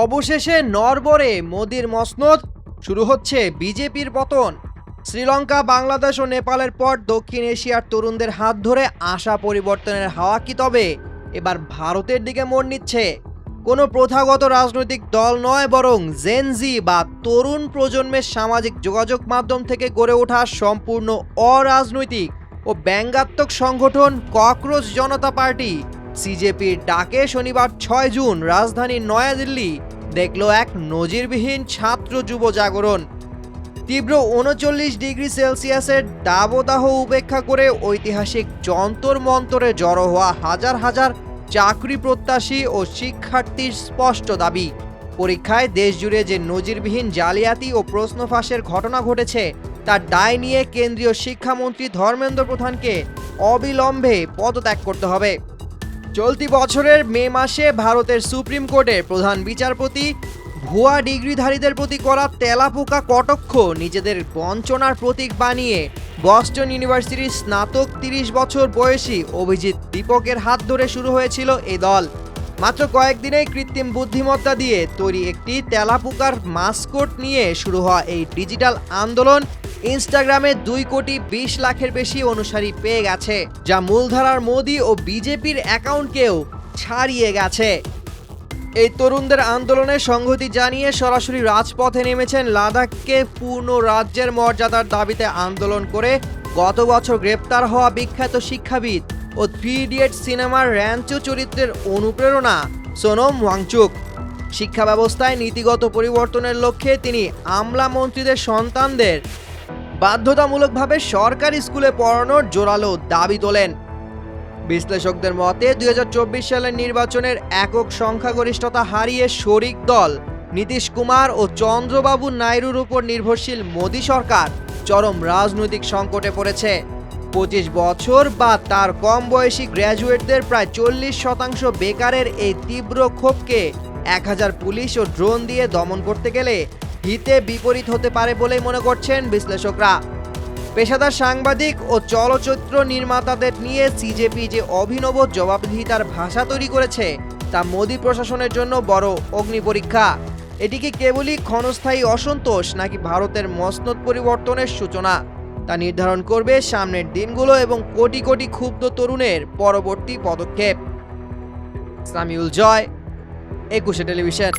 অবশেষে নড়বড়ে মোদির মসনদ, শুরু হচ্ছে বিজেপির পতন। শ্রীলঙ্কা, বাংলাদেশ ও নেপালের পর দক্ষিণ এশিয়ার তরুণদের হাত ধরে আশা পরিবর্তনের হাওয়া কি তবে এবার ভারতের দিকে মোড় নিচ্ছে? কোনো প্রথাগত রাজনৈতিক দল নয়, বরং জেনজি বা তরুণ প্রজন্মের সামাজিক যোগাযোগ মাধ্যম থেকে গড়ে ওঠা সম্পূর্ণ অরাজনৈতিক ও ব্যঙ্গাত্মক সংগঠন ককরোচ জনতা পার্টি সিজেপির ডাকে শনিবার ৬ জুন রাজধানী নয়াদিল্লি দেখল এক নজিরবিহীন ছাত্র যুব জাগরণ। তীব্র ৩৯ ডিগ্রি সেলসিয়াসের দাবদাহ উপেক্ষা করে ঐতিহাসিক যন্তর মন্তরে জড়ো হওয়া হাজার হাজার চাকরি প্রত্যাশী ও শিক্ষার্থীর স্পষ্ট দাবি, পরীক্ষায় দেশজুড়ে যে নজিরবিহীন জালিয়াতি ও প্রশ্ন ফাঁসের ঘটনা ঘটেছে তার দায় নিয়ে কেন্দ্রীয় শিক্ষামন্ত্রী ধর্মেন্দ্র প্রধানকে অবিলম্বে পদত্যাগ করতে হবে। চলতি বছরের মে মাসে ভারতের সুপ্রিম কোর্টের প্রধান বিচারপতি ভুয়া ডিগ্রিধারীদের প্রতি করা তেলাপোকা কটাক্ষ নিজেদের বঞ্চনার প্রতীক বানিয়ে বস্টন ইউনিভার্সিটির স্নাতক ৩০ বছর বয়সী অভিজিৎ দীপকের হাত ধরে শুরু হয়েছিল এই দল। মাত্র কয়েকদিনেই কৃত্রিম বুদ্ধিমত্তা দিয়ে তৈরি একটি তেলাপোকার মাস্কট নিয়ে শুরু হওয়া এই ডিজিটাল আন্দোলন ইনস্টাগ্রামে ২,২০,০০,০০০-এর বেশি অনুসারী পেয়ে গেছে, যা মূলধারার মোদি ও বিজেপির অ্যাকাউন্টকেও ছাড়িয়ে গেছে। এই তরুণদের আন্দোলনের সংহতি জানিয়ে সরাসরি রাজপথে নেমেছেন লাদাখকে পূর্ণ রাজ্যের মর্যাদার দাবিতে আন্দোলন করে গত বছর গ্রেপ্তার হওয়া বিখ্যাত শিক্ষাবিদ ও 3 ইডিয়টস সিনেমার র্যাঞ্চো চরিত্রের অনুপ্রেরণা সোনম ওয়াংচুক। শিক্ষা ব্যবস্থায় নীতিগত পরিবর্তনের লক্ষ্যে তিনি আমলা মন্ত্রীদের সন্তানদের বাধ্যতামূলকভাবে সরকারি স্কুলে পড়ানোর জোরালো দাবি তোলেন। বিশ্লেষকদের মতে ২০২৪ সালের নির্বাচনের একক সংখ্যাগরিষ্ঠতা হারিয়ে শরিক দল নীতিশ কুমার ও চন্দ্রবাবু নাইডুর উপর নির্ভরশীল মোদী সরকার চরম রাজনৈতিক সংকটে পড়েছে। ২৫ বছর বা তার কম বয়সী গ্র্যাজুয়েটদের প্রায় ৪০% বেকারের এই তীব্র ক্ষোভকে ১,০০০ পুলিশ ও ড্রোন দিয়ে দমন করতে গেলে হিতে বিপরীত হতে পারে বলেই মনে করছেন বিশ্লেষকরা। পেশাদার সাংবাদিক ও চলচ্চিত্র নির্মাতাদের নিয়ে সিজেপি যে অভিনব জবাবদিহিতার ভাষা তৈরি করেছে তা মোদী প্রশাসনের জন্য বড় অগ্নিপরীক্ষা। এটি কি কেবলই ক্ষণস্থায়ী অসন্তোষ নাকি ভারতের মসনদ পরিবর্তনের সূচনা, তা নির্ধারণ করবে সামনের দিনগুলো এবং কোটি কোটি ক্ষুব্ধ তরুণের পরবর্তী পদক্ষেপ। সামিউল জয়, ২১ টেলিভিশন।